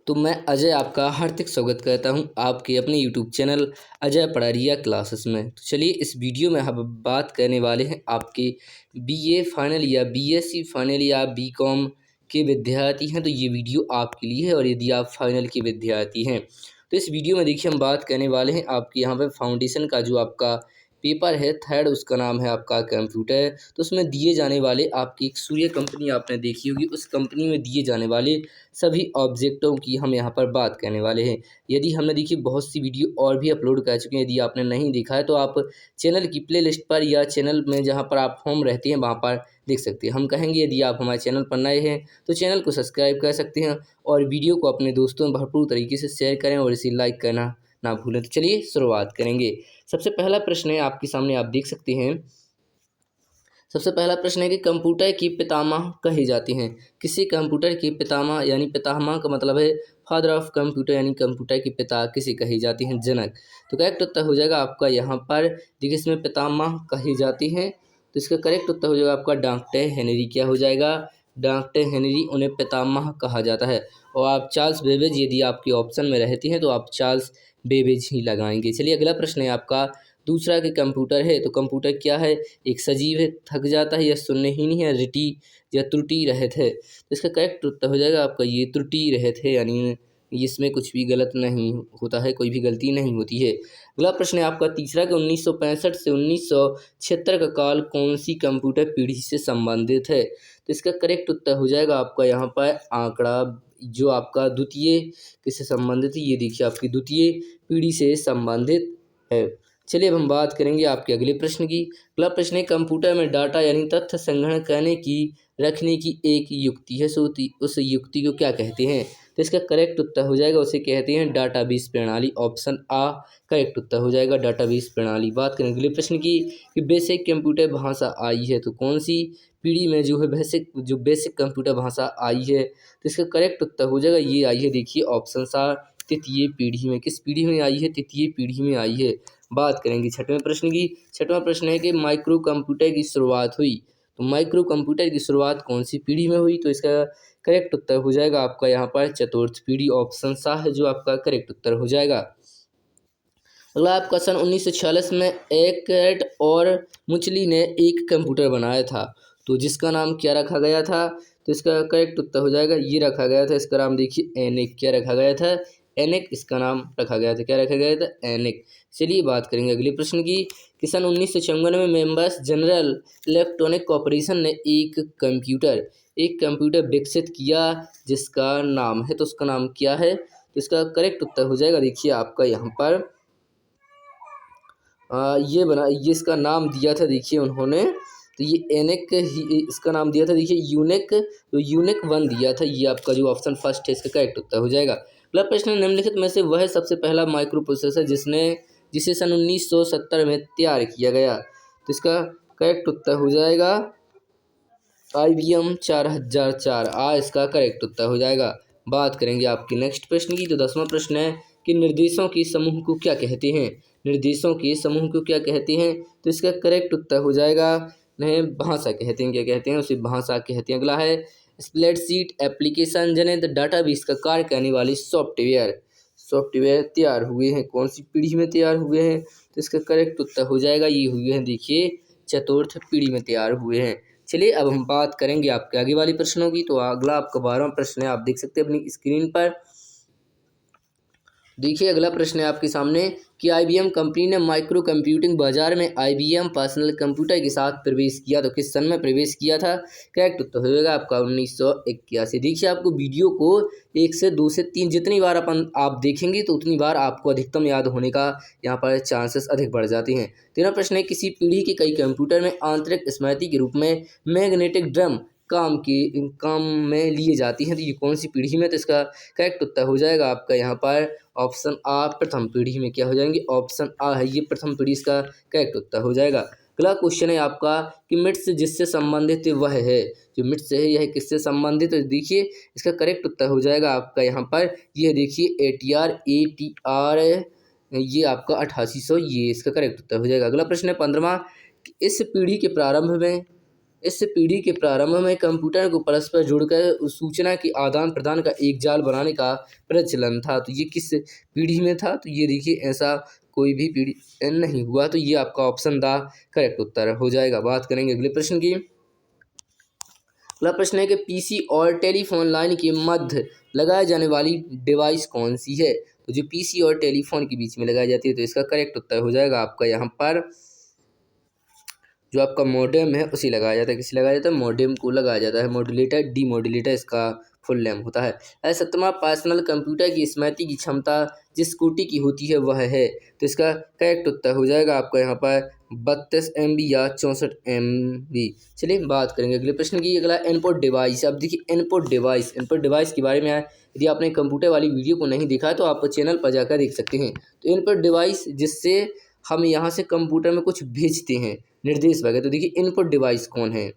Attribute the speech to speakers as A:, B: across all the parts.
A: तो मैं अजय आपका हार्दिक स्वागत करता हूं आपके अपने यूट्यूब चैनल अजय पढ़ारिया क्लासेस में। तो चलिए इस वीडियो में हम बात करने वाले हैं आपके बीए फाइनल या बीएससी फाइनल या बीकॉम के विद्यार्थी हैं तो ये वीडियो आपके लिए है। और यदि आप फाइनल के विद्यार्थी हैं तो इस वीडियो में देखिए हम बात करने वाले हैं आपके यहाँ पर फाउंडेशन का जो आपका पेपर है थर्ड, उसका नाम है आपका कंप्यूटर। तो उसमें दिए जाने वाले आपकी एक सूर्य कंपनी आपने देखी होगी, उस कंपनी में दिए जाने वाले सभी ऑब्जेक्टों की हम यहाँ पर बात करने वाले हैं। यदि हमने देखिए बहुत सी वीडियो और भी अपलोड कर चुके हैं, यदि आपने नहीं देखा है तो आप चैनल की प्लेलिस्ट पर या चैनल में जहाँ पर आप होम रहते हैं वहाँ पर देख सकते हैं। हम कहेंगे यदि आप हमारे चैनल पर नए हैं तो चैनल को सब्सक्राइब कर सकते हैं और वीडियो को अपने दोस्तों में भरपूर तरीके से शेयर करें और इसे लाइक करना ना भूलें। तो चलिए शुरुआत करेंगे। सबसे पहला प्रश्न है आपके सामने, आप देख सकते हैं। सबसे पहला प्रश्न है कि कंप्यूटर की पितामह कहे जाते हैं। किसी कंप्यूटर की पितामह यानी पितामह का मतलब है फादर ऑफ कंप्यूटर, यानी कंप्यूटर के पिता किसे कही जाती हैं? जनक। तो करेक्ट उत्तर हो जाएगा आपका यहाँ पर देखिए इसमें पितामह कही जाती हैं तो इसका करेक्ट उत्तर हो जाएगा आपका डॉक्टर हेनरी। क्या हो जाएगा? डॉक्टर हेनरी, उन्हें पितामह कहा जाता है। और आप चार्ल्स बेबेज यदि आपके ऑप्शन में रहती हैं तो आप चार्ल्स बेबेज ही लगाएंगे। चलिए अगला प्रश्न है आपका दूसरा कि कंप्यूटर है तो कंप्यूटर क्या है? एक सजीव है, थक जाता है या सुन्नहीन है, रिटी या त्रुटि रहित है। तो इसका करेक्ट उत्तर हो जाएगा आपका ये त्रुटि रहित है, यानी इसमें कुछ भी गलत नहीं होता है, कोई भी गलती नहीं होती है। अगला प्रश्न है आपका तीसरा कि 1965 से 1976 का काल कौन सी कंप्यूटर पीढ़ी से संबंधित है? तो इसका करेक्ट उत्तर हो जाएगा आपका यहाँ पर आंकड़ा, जो आपका द्वितीय किससे संबंधित है? ये देखिए आपकी द्वितीय पीढ़ी से संबंधित है। चलिए अब हम बात करेंगे आपके अगले प्रश्न की। अगला प्रश्न है कंप्यूटर में डाटा यानी तथ्य संग्रहण करने की रखने की एक युक्ति है, सो उस युक्ति को क्या कहते हैं? तो इसका करेक्ट उत्तर हो जाएगा उसे कहते हैं डाटाबेस प्रणाली। ऑप्शन आ करेक्ट उत्तर हो जाएगा डाटाबेस प्रणाली। बात करें अगले प्रश्न की कि बेसिक कंप्यूटर भाषा आई है तो कौन सी पीढ़ी में जो है बेसिक कंप्यूटर भाषा आई है? तो इसका करेक्ट उत्तर हो जाएगा ये आई है, देखिए ऑप्शन सा तृतीय पीढ़ी में। किस पीढ़ी में आई है? तृतीय पीढ़ी में आई है। बात करेंगे छठवें प्रश्न की। छठवां प्रश्न है कि माइक्रो कंप्यूटर की शुरुआत हुई तो माइक्रो कंप्यूटर की शुरुआत कौन सी पीढ़ी में हुई? तो इसका करेक्ट उत्तर हो जाएगा आपका यहाँ पर चतुर्थ पीढ़ी। ऑप्शन सा है जो आपका करेक्ट उत्तर हो जाएगा। अगला आपका सन 1946 में एकर्ट और मुचली ने एक कंप्यूटर बनाया था तो जिसका नाम क्या रखा गया था? तो इसका करेक्ट उत्तर हो जाएगा ये रखा गया था, इसका नाम देखिए एनिक। क्या रखा गया था? एनिक इसका नाम रखा गया था। क्या रखा गया था? एनिक। चलिए बात करेंगे अगले प्रश्न की कि सन 1994 में मेंबर्स जनरल इलेक्ट्रॉनिक कॉरपोरेशन ने एक कंप्यूटर विकसित किया जिसका नाम है, तो उसका नाम क्या है? तो इसका करेक्ट उत्तर हो जाएगा देखिए आपका यहाँ पर ये इसका नाम दिया था देखिए उन्होंने, तो ये एनेक ही इसका नाम दिया था देखिए यूनिक, तो यूनिक 1 दिया था। ये आपका जो ऑप्शन फर्स्ट है इसका करेक्ट उत्तर हो जाएगा। अगला प्रश्न है निम्नलिखित में से वह सबसे पहला माइक्रो प्रोसेसर जिसे सन 1970 में तैयार किया गया? तो इसका करेक्ट उत्तर हो जाएगा IBM 4004 इसका करेक्ट उत्तर हो जाएगा। बात करेंगे आपके नेक्स्ट प्रश्न की। तो 10वां प्रश्न है कि निर्देशों के समूह को क्या कहते हैं? निर्देशों के समूह को क्या कहते हैं? तो इसका करेक्ट उत्तर हो जाएगा नहीं, भाषा कहते हैं। क्या कहते हैं? उसे भाषा कहते हैं। अगला है स्प्रेडशीट एप्लीकेशन जनित डाटाबेस का कार्य करने वाली सॉफ्टवेयर तैयार हुए हैं कौन सी पीढ़ी में तैयार हुए हैं? तो इसका करेक्ट उत्तर हो जाएगा ये हुए हैं देखिए चतुर्थ पीढ़ी में तैयार हुए हैं। चलिए अब हम बात करेंगे आपके आगे वाले प्रश्नों की। तो अगला आपका 12वां प्रश्न है, आप देख सकते हैं अपनी स्क्रीन पर। देखिए अगला प्रश्न है आपके सामने कि IBM कंपनी ने माइक्रो कंप्यूटिंग बाजार में IBM पर्सनल कंप्यूटर के साथ प्रवेश किया तो किस सन में प्रवेश किया था? करेक्ट उत्तर हो जाएगा आपका 1981। देखिए आपको वीडियो को 1 से 2 से 3 जितनी बार आप देखेंगे तो उतनी बार आपको अधिकतम याद होने का यहाँ पर चांसेस अधिक बढ़ जाते हैं। 13वां प्रश्न है किसी पीढ़ी के कई कंप्यूटर में आंतरिक स्मृति के रूप में मैग्नेटिक ड्रम काम में लिए जाती हैं तो ये कौन सी पीढ़ी में? तो इसका करेक्ट उत्तर हो जाएगा आपका यहाँ पर ऑप्शन आ प्रथम पीढ़ी में। क्या हो जाएंगे? ऑप्शन आ है ये प्रथम पीढ़ी, इसका करेक्ट उत्तर हो जाएगा। अगला क्वेश्चन है आपका कि मिट्स जिससे संबंधित वह है, जो मिट्स है यह किससे संबंधित है? तो देखिए इसका करेक्ट उत्तर हो जाएगा आपका यहाँ पर यह देखिए ATR ये आपका 8800, ये इसका करेक्ट उत्तर हो जाएगा। अगला प्रश्न है 15वां, इस पीढ़ी के प्रारंभ में इस पीढ़ी के प्रारंभ में कंप्यूटर को परस्पर जोड़कर सूचना के आदान प्रदान का एक जाल बनाने का प्रचलन था। तो ये किस पीढ़ी में था? तो ये देखिए ऐसा कोई भी पीढ़ी नहीं हुआ। तो ये आपका ऑप्शन द करेक्ट उत्तर हो जाएगा। बात करेंगे अगले प्रश्न की। अगला प्रश्न है कि पीसी और टेलीफोन लाइन के मध्य लगाई जाने वाली डिवाइस कौन सी है? तो जो पीसी और टेलीफोन के बीच में लगाई जाती है, तो इसका करेक्ट उत्तर हो जाएगा आपका यहाँ पर जो आपका मॉडेम है उसी लगाया जाता है। किसी लगाया जाता है? मॉडेम को लगाया जाता है। मॉड्यूलेटर डीमॉड्यूलेटर इसका फुल नेम होता है। सत्तमा पर्सनल कंप्यूटर की स्मृति की क्षमता जिस कोटि की होती है वह है। तो इसका करेक्ट उत्तर हो जाएगा आपका यहाँ पर 32 MB या 64 MB। चलिए बात करेंगे अगले प्रश्न की। अगला इनपुट डिवाइस। अब देखिए इनपुट डिवाइस के बारे में यदि आपने कंप्यूटर वाली वीडियो को नहीं देखा है तो आप चैनल पर जाकर देख सकते हैं। तो इनपुट डिवाइस जिससे हम यहाँ से कंप्यूटर में कुछ भेजते हैं, निर्देश वगैरह। तो देखिए इनपुट डिवाइस कौन है?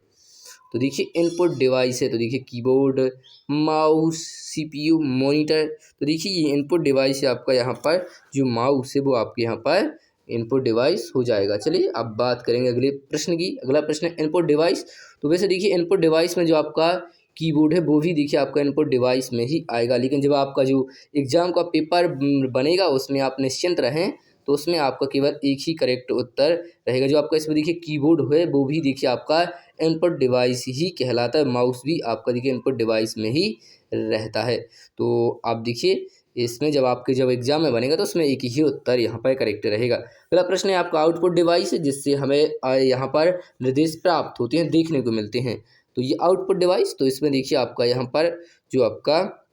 A: तो देखिए इनपुट डिवाइस है, तो देखिए कीबोर्ड, माउस, CPU, मॉनिटर। तो देखिए ये इनपुट डिवाइस है आपका। यहाँ पर जो माउस है वो आपके यहाँ पर इनपुट डिवाइस हो जाएगा। चलिए अब बात करेंगे अगले प्रश्न की। अगला प्रश्न है इनपुट डिवाइस। तो वैसे देखिए इनपुट डिवाइस में जो आपका कीबोर्ड है वो भी देखिए आपका इनपुट डिवाइस में ही आएगा। लेकिन जब आपका जो एग्ज़ाम का पेपर बनेगा उसमें आप निश्चिंत रहें, तो उसमें आपका केवल एक ही करेक्ट उत्तर रहेगा। जो आपका इसमें देखिए कीबोर्ड है वो भी देखिए आपका इनपुट डिवाइस ही कहलाता है। माउस भी आपका देखिए इनपुट डिवाइस में ही रहता है। तो आप देखिए इसमें जब एग्जाम में बनेगा तो उसमें एक ही उत्तर यहाँ पर करेक्ट रहेगा। अगला प्रश्न है आपका आउटपुट डिवाइस, जिससे हमें यहाँ पर निर्देश प्राप्त होते हैं, देखने को मिलते हैं। तो ये आउटपुट डिवाइस, तो इसमें देखिए आपका यहाँ पर जो आपका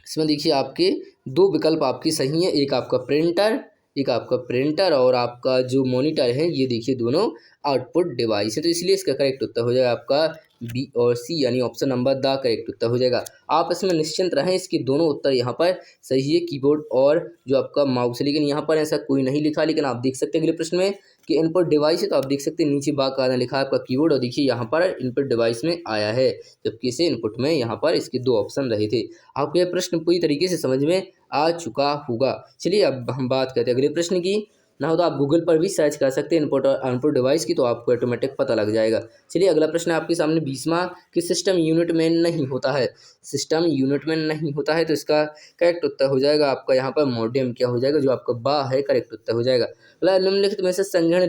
A: इसमें देखिए आपके दो विकल्प आपके सही हैं। एक आपका प्रिंटर और आपका जो मॉनिटर है, ये देखिए दोनों आउटपुट डिवाइस है। तो इसलिए इसका करेक्ट उत्तर हो जाएगा आपका बी और सी, यानी ऑप्शन नंबर द करेक्ट उत्तर हो जाएगा। आप इसमें निश्चिंत रहें, इसके दोनों उत्तर यहाँ पर सही है, कीबोर्ड और जो आपका माउस है। लेकिन यहाँ पर ऐसा कोई नहीं लिखा, लेकिन आप देख सकते हैं अगले प्रश्न में कि इनपुट डिवाइस है, तो आप देख सकते हैं नीचे बाकायदा लिखा है आपका कीबोर्ड, और देखिए यहाँ पर इनपुट डिवाइस में आया है, जबकि इसे इनपुट में यहाँ पर इसके दो ऑप्शन रहे थे। आपको यह प्रश्न पूरी तरीके से समझ में आ चुका होगा। चलिए अब हम बात करते हैं अगले प्रश्न की। ना हो तो आप गूगल पर भी सर्च कर सकते हैं इनपुट और आउटपुट डिवाइस की, तो आपको ऑटोमेटिक पता लग जाएगा। चलिए अगला प्रश्न आपके सामने 20वां कि सिस्टम यूनिट में नहीं होता है। सिस्टम यूनिट में नहीं होता है, तो इसका करेक्ट उत्तर हो जाएगा आपका यहाँ पर मॉडेम। क्या हो जाएगा? जो आपका बा है करेक्ट उत्तर हो जाएगा। अगला निम्नलिखित में से संग्रहण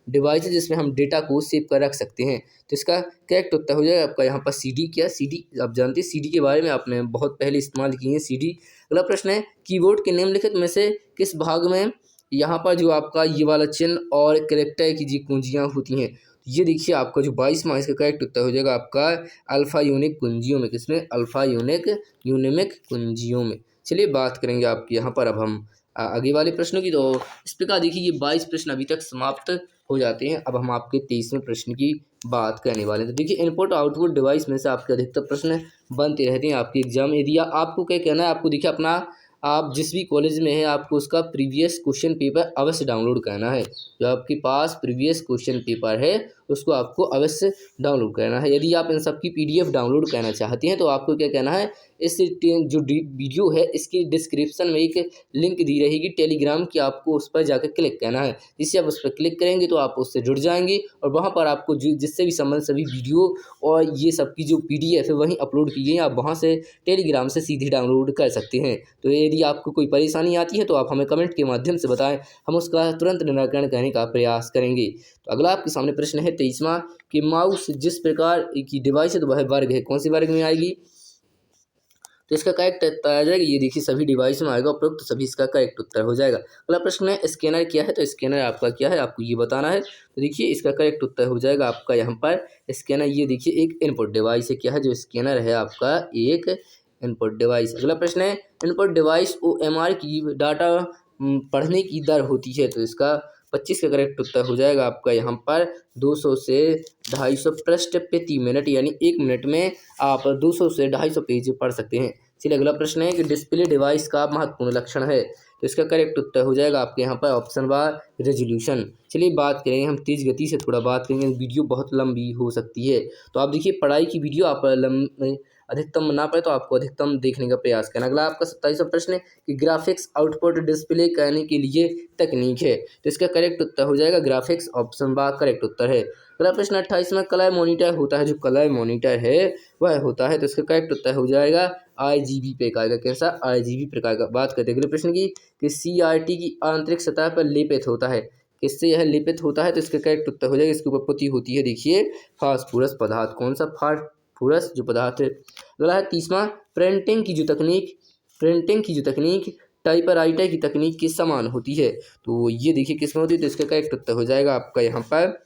A: डिवाइस है जिसमें हम डेटा को सेव कर रख सकते हैं। तो इसका करेक्ट उत्तर हो जाएगा आपका यहाँ पर CD। क्या CD? आप जानते हैं CD के बारे में आपने बहुत पहले इस्तेमाल किए हैं CD। अगला प्रश्न है कीबोर्ड के निम्नलिखित में से किस भाग में यहाँ पर जो आपका ये वाला चिन्ह और कैरेक्टर की जी कुंजियाँ होती हैं? ये देखिए आपका जो 22वां, इसका करेक्ट उत्तर हो जाएगा आपका अल्फा यूनिक कुंजियों में। किसमें? अल्फा यूनिक कुंजियों में। चलिए बात करेंगे आपकी यहाँ पर अब हम आगे वाले प्रश्नों की। तो इस प्रकार देखिए ये 22 प्रश्न अभी तक समाप्त हो जाते हैं। अब हम आपके 23वें प्रश्न की बात करने वाले हैं। तो देखिए इनपुट आउटपुट डिवाइस में से आपके अधिकतर प्रश्न बनते रहते हैं आपके एग्जाम। यदि आपको क्या कहना है, आपको देखिए अपना आप जिस भी कॉलेज में हैं आपको उसका प्रीवियस क्वेश्चन पेपर अवश्य डाउनलोड करना है। जो आपके पास प्रीवियस क्वेश्चन पेपर है उसको आपको अवश्य डाउनलोड करना है। यदि आप इन सब की PDF डाउनलोड करना चाहते हैं तो आपको क्या कहना है, इस जो वीडियो है इसकी डिस्क्रिप्शन में एक लिंक दी रहेगी टेलीग्राम की, आपको उस पर जाकर क्लिक करना है। जिससे आप उस पर क्लिक करेंगे तो आप उससे जुड़ जाएंगे और वहाँ पर आपको जिससे भी संबंधित सभी वीडियो और ये सब की जो PDF है वहीं अपलोड की गई, आप वहाँ से टेलीग्राम से सीधे डाउनलोड कर सकते हैं। तो यदि आपको कोई परेशानी आती है तो आप हमें कमेंट के माध्यम से बताएं, हम उसका तुरंत निराकरण करने का प्रयास करेंगे। तो अगला आपके सामने प्रश्न है 23वां कि माउस जिस प्रकार की डिवाइस है तो वह वर्ग है, कौन सी वर्ग में आएगी? तो इसका करेक्ट उत्तर आ जाएगा, ये देखिए सभी डिवाइस में आएगा उपरोक्त, तो सभी इसका करेक्ट उत्तर हो जाएगा। अगला प्रश्न है स्कैनर क्या है? तो स्कैनर आपका क्या है आपको ये बताना है। तो देखिए इसका करेक्ट उत्तर हो जाएगा आपका यहाँ पर स्कैनर, ये देखिए एक इनपुट डिवाइस है। क्या है? जो स्कैनर है आपका एक इनपुट डिवाइस। अगला प्रश्न है इनपुट डिवाइस OMR की डाटा पढ़ने की दर होती है। तो इसका 25 का करेक्ट उत्तर हो जाएगा आपका यहाँ पर 200 से 250 पृष्ठ प्रति मिनट, यानी 1 मिनट में आप 200 से 250 पेज पढ़ सकते हैं। चलिए अगला प्रश्न है कि डिस्प्ले डिवाइस का महत्वपूर्ण लक्षण है। तो इसका करेक्ट उत्तर हो जाएगा आपके यहाँ पर ऑप्शन बार रेजोल्यूशन। चलिए बात करेंगे हम तेज़ गति से थोड़ा बात करेंगे, वीडियो बहुत लंबी हो सकती है। तो आप देखिए पढ़ाई की वीडियो आप अधिकतम ना पाए तो आपको अधिकतम देखने का प्रयास करना। अगला आपका 27वां प्रश्न है कि ग्राफिक्स आउटपुट डिस्प्ले करने के लिए तकनीक है। तो इसका करेक्ट उत्तर हो जाएगा ग्राफिक्स, ऑप्शन बा करेक्ट उत्तर है। अगला प्रश्न 28वां, कलर मॉनिटर होता है, जो कलर मॉनिटर है वह होता है, तो इसका करेक्ट उत्तर हो जाएगा RGB प्रकार का। कैसा? RGB प्रकार का। बात करते हैं अगले प्रश्न की कि CRT की आंतरिक सतह पर लेपित होता है, किससे यह लेपित होता है, तो इसका करेक्ट उत्तर हो जाएगा, इसकी उपस्थिति होती है देखिए फास्फोरस पदार्थ। कौन सा? फास्फोरस जो पदार्थ है। अगला है 30वां, प्रिंटिंग की जो तकनीक टाइपराइटर की तकनीक के समान होती है, तो ये देखिए किसमें होती है, तो इसका करेक्ट उत्तर हो जाएगा आपका यहाँ पर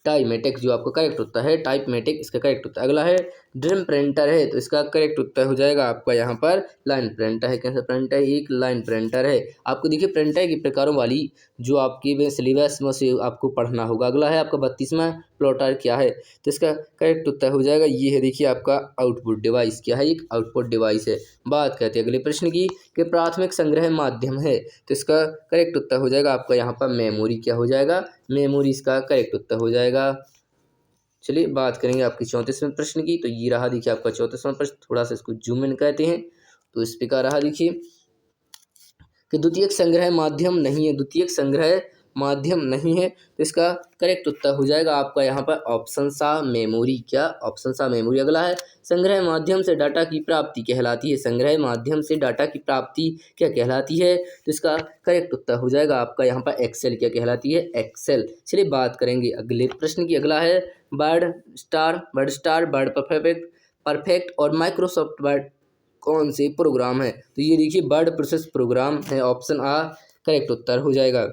A: टाइमेटिक, जो आपका करेक्ट उत्तर है टाइपमेटिक, इसका करेक्ट उत्तर। अगला है ड्रम प्रिंटर है, तो इसका करेक्ट उत्तर हो जाएगा आपका यहाँ पर लाइन प्रिंटर है। कैसा प्रिंटर? एक लाइन प्रिंटर है। आपको देखिए प्रिंटर के प्रकारों वाली जो आपके सिलेबस में से आपको पढ़ना होगा। अगला है आपका 32वां, प्लॉटर क्या है, तो इसका करेक्ट उत्तर हो जाएगा, ये है देखिए आपका आउटपुट डिवाइस। क्या है? एक आउटपुट डिवाइस है। बात करते हैं अगले प्रश्न की कि प्राथमिक संग्रह माध्यम है, तो इसका करेक्ट उत्तर हो जाएगा आपका यहाँ पर मेमोरी। क्या हो जाएगा? मेमोरी इसका करेक्ट उत्तर हो जाएगा। चलिए बात करेंगे आपकी 34वें प्रश्न की, तो ये रहा देखिए आपका 34वां प्रश्न। थोड़ा सा इसको जूम इन कहते हैं, तो इस प्रकार रहा देखिए कि द्वितीयक संग्रह माध्यम नहीं है, द्वितीयक संग्रह माध्यम नहीं है, तो इसका करेक्ट उत्तर हो जाएगा आपका यहाँ पर ऑप्शन सा मेमोरी। क्या? ऑप्शन सा मेमोरी। अगला है संग्रह माध्यम से डाटा की प्राप्ति कहलाती है, संग्रह माध्यम से डाटा की प्राप्ति क्या कहलाती है, तो इसका करेक्ट उत्तर हो जाएगा आपका यहाँ पर एक्सेल। क्या कहलाती है? एक्सेल। चलिए बात करेंगे अगले प्रश्न की। अगला है वर्ड स्टार, वर्ड परफेक्ट और माइक्रोसॉफ्ट वर्ड कौन से प्रोग्राम है, तो ये देखिए वर्ड प्रोसेस प्रोग्राम है। ऑप्शन आ करेक्ट उत्तर हो जाएगा।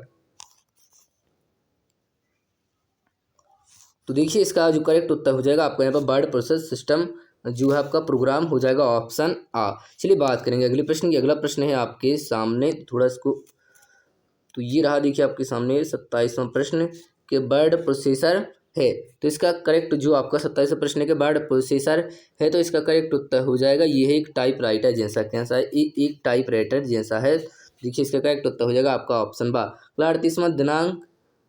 A: तो देखिए इसका जो करेक्ट उत्तर हो जाएगा आपका यहाँ पर वर्ड प्रोसेस सिस्टम जो है आपका प्रोग्राम हो जाएगा ऑप्शन आ। चलिए बात करेंगे अगले प्रश्न की। अगला प्रश्न है आपके सामने, थोड़ा इसको, तो ये रहा देखिए आपके सामने 27वां प्रश्न के वर्ड प्रोसेसर है, तो इसका करेक्ट जो आपका 27वां प्रश्न के वर्ड प्रोसेसर है, तो इसका करेक्ट उत्तर हो जाएगा, ये है एक टाइपराइटर जैसा। कैसा है? एक टाइपराइटर जैसा है। देखिए इसका करेक्ट उत्तर हो जाएगा आपका ऑप्शन बा। 38वां दिनांक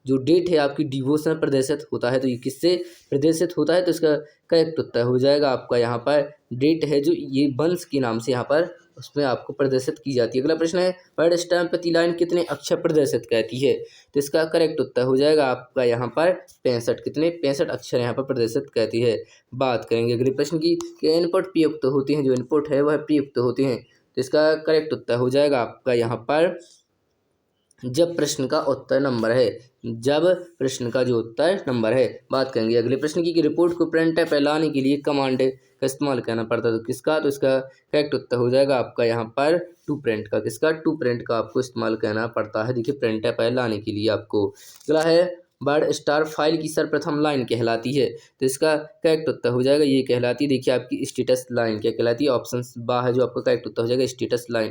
A: जो डेट है आपकी डिवोशन प्रदर्शित होता है, तो ये किससे प्रदर्शित होता है, तो इसका करेक्ट उत्तर हो जाएगा आपका यहाँ पर डेट है जो ये वंश के नाम से यहाँ पर उसमें आपको प्रदर्शित की जाती है। अगला प्रश्न है वर्ड स्टैम्प प्रति लाइन कितने अक्षर प्रदर्शित करती है, तो इसका करेक्ट उत्तर हो जाएगा आपका यहाँ पर 65। कितने? 65 अक्षर यहाँ पर प्रदर्शित करती है। बात करेंगे अगले प्रश्न की कि इनपुट प्रयुक्त होते हैं, जो इनपुट है वह प्रयुक्त होते हैं, तो इसका करेक्ट उत्तर हो जाएगा आपका यहाँ पर जब प्रश्न का उत्तर नंबर है, जब प्रश्न का जो उत्तर नंबर है। बात करेंगे अगले प्रश्न की कि रिपोर्ट को प्रिंटर पर लाने के लिए कमांड का इस्तेमाल करना पड़ता है, तो किसका, तो इसका करेक्ट उत्तर हो जाएगा आपका यहाँ पर टू प्रिंट का। किसका? टू प्रिंट का आपको इस्तेमाल करना पड़ता है देखिए प्रिंटर पर लाने के लिए आपको। अगला है वर्ड स्टार फाइल की सर्वप्रथम लाइन कहलाती है, तो इसका करेक्ट उत्तर हो जाएगा, ये कहलाती है देखिए आपकी स्टेटस लाइन। क्या कहलाती है? ऑप्शन बा है जो आपका करेक्ट उत्तर हो जाएगा स्टेटस लाइन।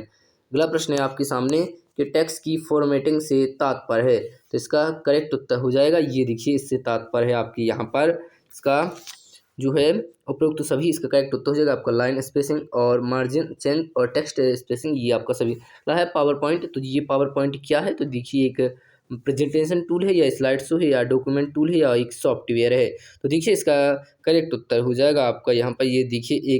A: अगला प्रश्न है आपके सामने कि टेक्स्ट की फॉर्मेटिंग से तात्पर्य है, तो इसका करेक्ट उत्तर हो जाएगा, ये देखिए इससे तात्पर्य है आपकी यहाँ पर इसका जो है उपरोक्त तो सभी, इसका करेक्ट उत्तर हो जाएगा आपका लाइन स्पेसिंग और मार्जिन चेंज और टेक्स्ट स्पेसिंग, ये आपका सभी है। पावर पॉइंट, तो ये पावर पॉइंट क्या है, तो देखिए एक प्रेजेंटेशन टूल है या स्लाइड शो है या डॉक्यूमेंट टूल है या एक सॉफ्टवेयर है, तो देखिए इसका करेक्ट उत्तर हो जाएगा आपका यहाँ पर ये देखिए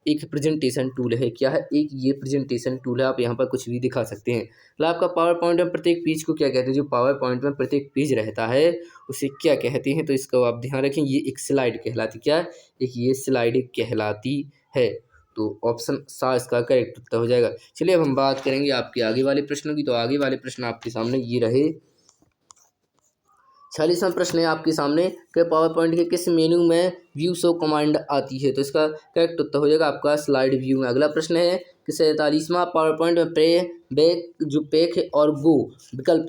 A: एक प्रेजेंटेशन टूल है। क्या है? एक ये प्रेजेंटेशन टूल है, आप यहाँ पर कुछ भी दिखा सकते हैं। मतलब आपका पावर पॉइंट में प्रत्येक पेज को क्या कहते हैं, जो पावर पॉइंट में प्रत्येक पेज रहता है उसे क्या कहते हैं, तो इसको आप ध्यान रखें, ये एक स्लाइड कहलाती, क्या एक ये स्लाइड कहलाती है, तो ऑप्शन सा इसका करेक्ट उत्तर हो जाएगा। चलिए अब हम बात करेंगे आपके आगे वाले प्रश्नों की, तो आगे वाले प्रश्न आपके सामने ये रहे। 46वां प्रश्न है आपके सामने कि पावर पॉइंट के किस मेन्यू में व्यू शो कमांड आती है, तो इसका करेक्ट उत्तर हो जाएगा आपका स्लाइड व्यू में। अगला प्रश्न है कि 47वां पावर पॉइंट में प्ले बैक जो पैक और गो विकल्प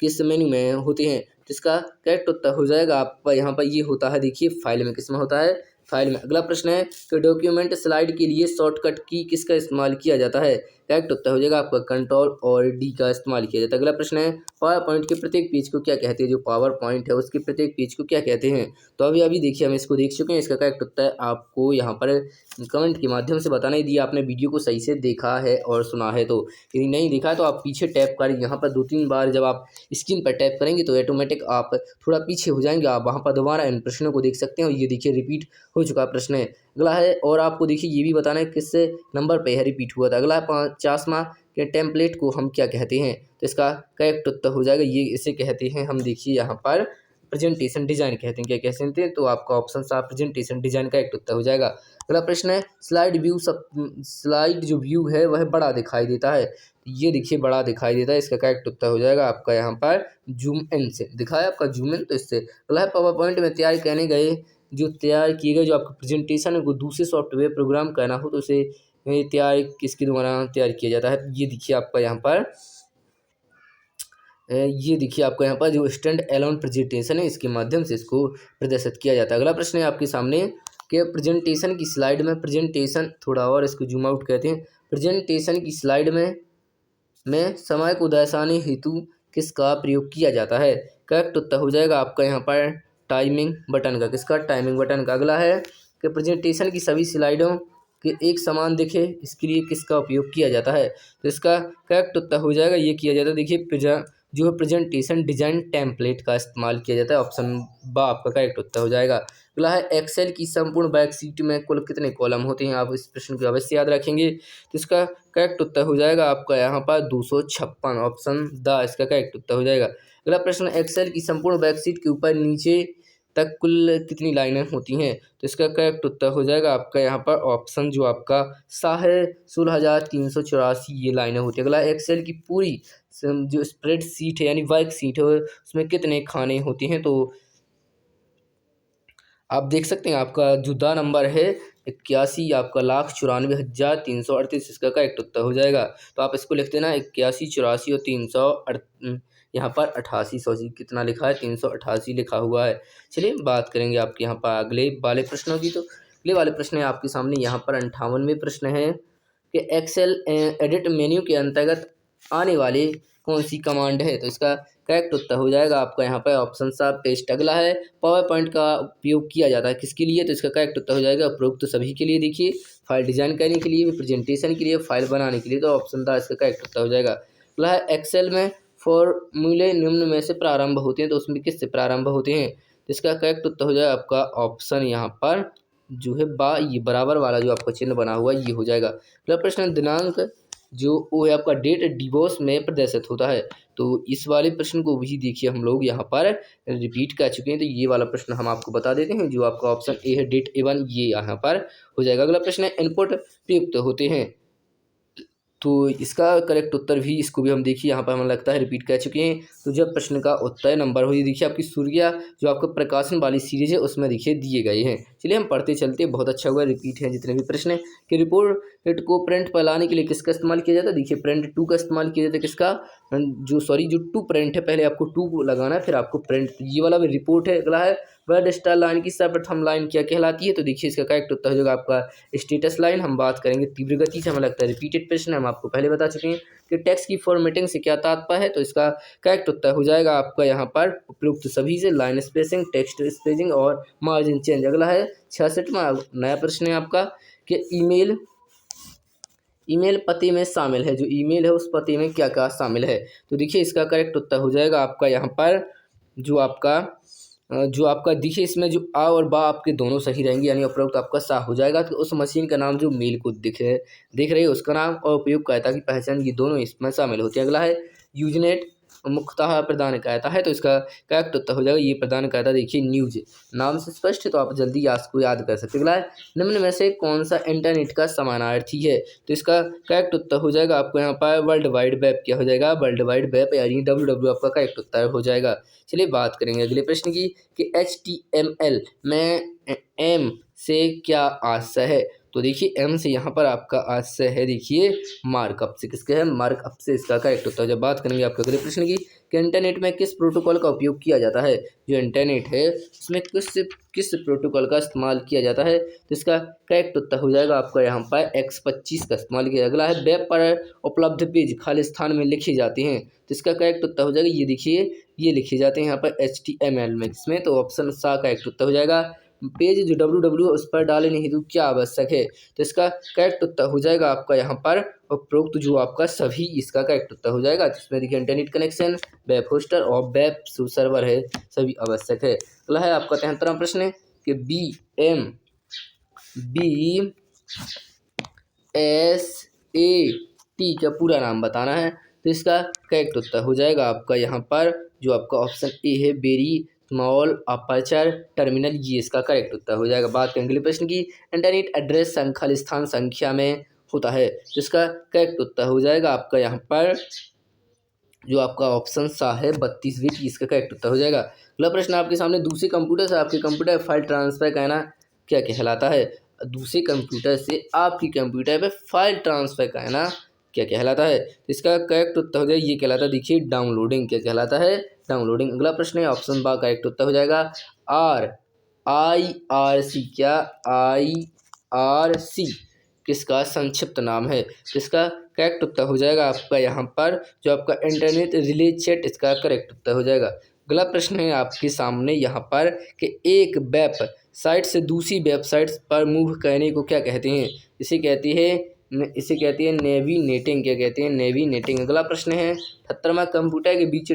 A: किस मेन्यू में होते हैं, तो इसका करेक्ट उत्तर हो जाएगा आपका यहाँ पर ये होता है देखिए फाइल में। किस में होता है? फाइल में। अगला प्रश्न है कि डॉक्यूमेंट स्लाइड के लिए शॉर्टकट की किसका इस्तेमाल किया जाता है, करेक्ट उत्तर हो जाएगा आपका कंट्रोल और डी का इस्तेमाल किया जाता है। अगला प्रश्न है पावर पॉइंट के प्रत्येक पेज को क्या कहते हैं, जो पावर पॉइंट है उसके प्रत्येक पेज को क्या कहते हैं, तो अभी देखिए हम इसको देख चुके हैं, इसका करेक्ट उत्तर आपको यहाँ पर कमेंट के माध्यम से बताना यदि आपने वीडियो को सही से देखा है और सुना है, तो यदि नहीं देखा है तो आप पीछे टैप करें, यहाँ पर 2-3 बार जब आप स्क्रीन पर टैप करेंगे तो ऑटोमेटिक आप थोड़ा पीछे हो जाएंगे, आप वहाँ पर दोबारा इन प्रश्नों को देख सकते हैं। और ये देखिए रिपीट हो चुका प्रश्न है। अगला है और आपको देखिए ये भी बताना है किस नंबर पे है रिपीट हुआ था। अगला 50वां के टेम्पलेट को हम क्या कहते हैं, तो इसका करेक्ट उत्तर हो जाएगा, ये इसे कहते हैं हम देखिए यहाँ पर प्रेजेंटेशन डिजाइन कहते हैं। क्या कह सकते हैं? तो आपका ऑप्शन सा प्रेजेंटेशन डिजाइन का एक उत्तर हो जाएगा। अगला प्रश्न है, स्लाइड जो व्यू है वह बड़ा दिखाई देता है। ये देखिए बड़ा दिखाई देता है, इसका करेक्ट उत्तर हो जाएगा आपका यहाँ पर जूम इन से दिखाया आपका जूम इन, तो इससे अगला है, पावर पॉइंट में तैयार किए गए जो आपका प्रेजेंटेशन है वो दूसरे सॉफ्टवेयर प्रोग्राम करना हो तो उसे तैयार किसके द्वारा तैयार किया जाता है? ये देखिए आपका यहाँ पर जो स्टैंड एलोन प्रेजेंटेशन है इसके माध्यम से इसको प्रदर्शित किया जाता है। अगला प्रश्न है आपके सामने कि प्रेजेंटेशन की स्लाइड में प्रेजेंटेशन थोड़ा और इसको जूम आउट कहते हैं। प्रेजेंटेशन की स्लाइड में समय को दर्शाने हेतु किसका प्रयोग किया जाता है? करेक्ट उत्तर हो जाएगा आपका यहाँ पर टाइमिंग बटन का। किसका? टाइमिंग बटन का। अगला है कि प्रेजेंटेशन की सभी स्लाइडों के एक समान दिखे इसके लिए किसका उपयोग किया जाता है? तो इसका करेक्ट उत्तर हो जाएगा ये किया जाता है, देखिए जो है प्रेजेंटेशन डिजाइन टेम्पलेट का इस्तेमाल किया जाता है। ऑप्शन बा आपका करेक्ट उत्तर हो जाएगा। अगला है, एक्सेल की संपूर्ण बैकशीट में कुल कितने कॉलम होते हैं? आप इस प्रश्न को अवश्य याद रखेंगे। तो इसका करेक्ट उत्तर हो जाएगा आपका यहाँ पर 256। ऑप्शन द इसका करेक्ट उत्तर हो जाएगा। अगला प्रश्न, एक्सेल की संपूर्ण बैकशीट के ऊपर नीचे तक कुल कितनी लाइनें होती हैं? तो इसका करेक्ट उत्तर हो जाएगा आपका यहाँ पर ऑप्शन जो आपका सा है 16,384 ये लाइनें होती है। अगला, एक्सेल की पूरी जो स्प्रेड सीट है यानी वर्क सीट है उसमें कितने खाने होते हैं? तो आप देख सकते हैं आपका जुदा नंबर है 81, आपका 1,94,338 इसका करेक्ट उत्तर हो जाएगा। तो आप इसको लिख देना 81, 84 और 300 यहाँ पर 88 कितना लिखा है? 388 लिखा हुआ है। चलिए बात करेंगे आपके यहाँ पर अगले वाले प्रश्नों की। तो अगले वाले प्रश्न है आपके सामने यहाँ पर 58वें प्रश्न है कि एक्सेल एडिट मेन्यू के अंतर्गत आने वाली कौन सी कमांड है? तो इसका करेक्ट उत्तर हो जाएगा आपका यहाँ पर ऑप्शन सा पेस्ट। अगला है, पावर पॉइंट का उपयोग किया जाता है किसके लिए? तो इसका करेक्ट उत्तर हो जाएगा उपरोक्त तो सभी के लिए। देखिए, फाइल डिजाइन करने के लिए, प्रेजेंटेशन के लिए, फाइल बनाने के लिए, तो ऑप्शन दा इसका करेक्ट उत्तर हो जाएगा। अगला है, एक्सेल में फॉर्मूले निम्न में से प्रारंभ होते हैं तो उसमें किससे प्रारंभ होते हैं? तो इसका करेक्ट उत्तर हो जाएगा आपका ऑप्शन यहाँ पर जो है ये बराबर वाला जो आपका चिन्ह बना हुआ ये हो जाएगा। अगला प्रश्न, दिनांक जो वो है आपका डेट डिवोर्स में प्रदर्शित होता है। तो इस वाले प्रश्न को भी देखिए हम लोग यहाँ पर रिपीट कर चुके हैं, तो ये वाला प्रश्न हम आपको बता देते हैं। जो आपका ऑप्शन ए है डेट A1 ये यहाँ पर हो जाएगा। अगला प्रश्न है, इनपुट प्रयुक्त होते हैं तो इसका करेक्ट उत्तर भी इसको भी हम देखिए यहाँ पर हमें लगता है रिपीट कर चुके हैं। तो जब प्रश्न का उत्तर नंबर हो, ये देखिए आपकी सूर्या जो आपका प्रकाशन वाली सीरीज है उसमें देखिए दिए गए हैं। चलिए हम पढ़ते चलते, बहुत अच्छा हुआ रिपीट है जितने भी प्रश्न है कि रिपोर्ट को प्रिंट पर लाने के लिए किसका इस्तेमाल किया जाता है? देखिए प्रिंट 2 का इस्तेमाल किया जाता है। किसका? जो टू प्रिंट है, पहले आपको 2 लगाना है फिर आपको प्रिंट, ये वाला भी रिपोर्ट है। अगला है, वर्ड स्टार लाइन की सर्वप्रथम लाइन क्या कहलाती है? तो देखिए इसका करेक्ट उत्तर हो जाएगा आपका स्टेटस लाइन। हम बात करेंगे तीव्र गति से, हमें लगता है रिपीटेड प्रश्न हम आपको पहले बता चुके हैं कि टेक्स्ट की फॉर्मेटिंग से क्या तात्पर्य है। तो इसका करेक्ट उत्तर हो जाएगा आपका यहाँ पर उपयुक्त सभी से, लाइन स्पेसिंग, टेक्स्ट स्पेसिंग और मार्जिन चेंज। अगला है 66वां नया प्रश्न है आपका कि ईमेल पते में शामिल है, जो ईमेल है उस पते में क्या क्या शामिल है? तो देखिए इसका करेक्ट उत्तर हो जाएगा आपका यहाँ पर जो आपका देखिए इसमें जो आ और बा आपके दोनों सही रहेंगे यानी उपरोक्त आपका सा हो जाएगा। तो उस मशीन का नाम जो मेल को देख रही है उसका नाम और उपयोगकर्ता की पहचान, ये दोनों इसमें शामिल होते हैं। अगला है, यूजनेट मुख्यतः प्रदान करता है। तो इसका करेक्ट उत्तर हो जाएगा ये प्रदान करता है, देखिए न्यूज नाम से स्पष्ट है तो आप जल्दी इसको याद कर सकते हैं। अगला है, निम्न में से कौन सा इंटरनेट का समानार्थी है? तो इसका करेक्ट उत्तर हो जाएगा आपको यहाँ पर वर्ल्ड वाइड वेब क्या हो जाएगा? वर्ल्ड वाइड वेब यानी WWW आपका करेक्ट उत्तर हो जाएगा। चलिए बात करेंगे अगले प्रश्न की कि HTML में एम से क्या आशय है? तो देखिए एम से यहाँ पर आपका आशय है देखिए मार्कअप से। किसके है? मार्कअप से इसका करेक्ट उत्तर। जब बात करेंगे आपके अगले प्रश्न की कि इंटरनेट में किस प्रोटोकॉल का उपयोग किया जाता है? जो इंटरनेट है उसमें किस प्रोटोकॉल का इस्तेमाल किया जाता है? तो इसका करेक्ट उत्तर हो जाएगा आपका यहाँ पर X25 का इस्तेमाल किया। अगला है, वेब पर उपलब्ध पेज खाली स्थान में लिखे जाते हैं। तो इसका करेक्ट उत्तर हो जाएगा ये देखिए ये लिखे जाते हैं यहाँ पर HTML में। इसमें तो ऑप्शन सा करेक्ट उत्तर हो जाएगा। पेज जो www उस पर डालने हेतु क्या आवश्यक है? तो इसका करेक्ट उत्तर हो जाएगा आपका यहाँ पर उपरोक्त जो आपका सभी इसका करेक्ट उत्तर हो जाएगा। जिसमें देखिए इंटरनेट कनेक्शन, वेब होस्टर और वेब सर्वर है सभी आवश्यक है। अगला है आपका 73वां प्रश्न कि BMBSAT का पूरा नाम बताना है। तो इसका करेक्ट उत्तर हो जाएगा आपका यहाँ पर जो आपका ऑप्शन ए है, बेरी स्मॉल अपर्चर टर्मिनल, ये इसका करेक्ट उत्तर हो जाएगा। बात करेंगे अगले प्रश्न की, इंटरनेट एड्रेस संख्या स्थान संख्या में होता है, तो इसका करेक्ट उत्तर हो जाएगा आपका यहाँ पर जो आपका ऑप्शन सा है 32वीं की, इसका करेक्ट उत्तर हो जाएगा। अगला प्रश्न आपके सामने, दूसरे कंप्यूटर से आपके कंप्यूटर फाइल ट्रांसफर करना क्या कहलाता है? दूसरे कंप्यूटर से आपकी कंप्यूटर पे फाइल ट्रांसफर करना क्या कहलाता है? तो इसका करेक्ट उत्तर हो जाएगा, ये कहलाता है, देखिए डाउनलोडिंग। क्या कहलाता है? डाउनलोडिंग। अगला प्रश्न है ऑप्शन बा करेक्ट उत्तर हो जाएगा IRC। क्या IRC किसका संक्षिप्त नाम है? तो इसका करेक्ट उत्तर हो जाएगा आपका यहाँ पर जो आपका इंटरनेट रिले चैट, इसका करेक्ट उत्तर हो जाएगा। अगला प्रश्न है आपके सामने यहाँ पर कि एक वेबसाइट से दूसरी वेबसाइट पर मूव करने को क्या कहते हैं? इसे कहती है नेविनेटिंग। क्या कहते हैं? नेविनेटिंग। अगला प्रश्न है 78वां, कंप्यूटर के बीच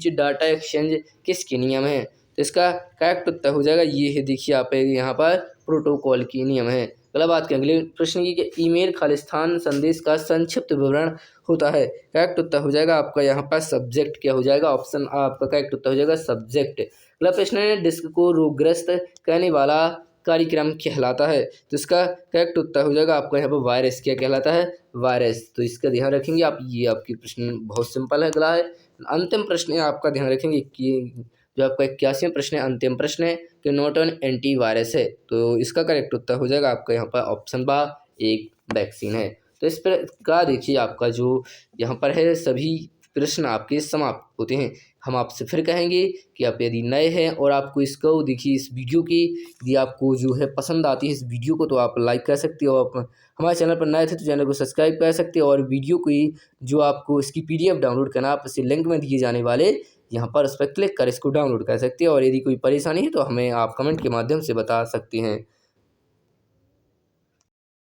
A: डाटा एक्सचेंज किसके नियम है? तो इसका करेक्ट उत्तर हो जाएगा, ये है, देखिए आप यहाँ पर प्रोटोकॉल की नियम है। अगला बात करें अगले प्रश्न की कि ईमेल खालिस्तान संदेश का संक्षिप्त विवरण होता है। करेक्ट उत्तर हो जाएगा आपका यहाँ पर सब्जेक्ट। क्या हो जाएगा? ऑप्शन आपका करेक्ट उत्तर हो जाएगा सब्जेक्ट। अगला प्रश्न है डिस्क को रोगग्रस्त करने वाला कार्यक्रम कहलाता है, तो इसका करेक्ट उत्तर हो जाएगा आपका यहाँ पर वायरस। क्या कहलाता है? वायरस। तो इसका ध्यान रखेंगे आप, ये आपकी प्रश्न बहुत सिंपल है। अगला है अंतिम प्रश्न है आपका, ध्यान रखेंगे कि जो आपका 81वां प्रश्न है, अंतिम प्रश्न है कि नॉर्टन एंटीवायरस है, तो इसका करेक्ट उत्तर हो जाएगा आपका यहाँ पर ऑप्शन बा, एक वैक्सीन है। तो इस प्रकार देखिए आपका जो यहाँ पर है सभी प्रश्न आपके समाप्त होते हैं। हम आपसे फिर कहेंगे कि आप यदि नए हैं और आपको इसको देखिए इस वीडियो की यदि आपको जो है पसंद आती है इस वीडियो को, तो आप लाइक कर सकते हो। आप हमारे चैनल पर नए थे तो चैनल को सब्सक्राइब कर सकते हो, और वीडियो की जो आपको इसकी PDF डाउनलोड करना, आप इसी लिंक में दिए जाने वाले यहाँ पर उस पर क्लिक कर इसको डाउनलोड कर सकते हैं। और यदि कोई परेशानी है तो हमें आप कमेंट के माध्यम से बता सकते हैं।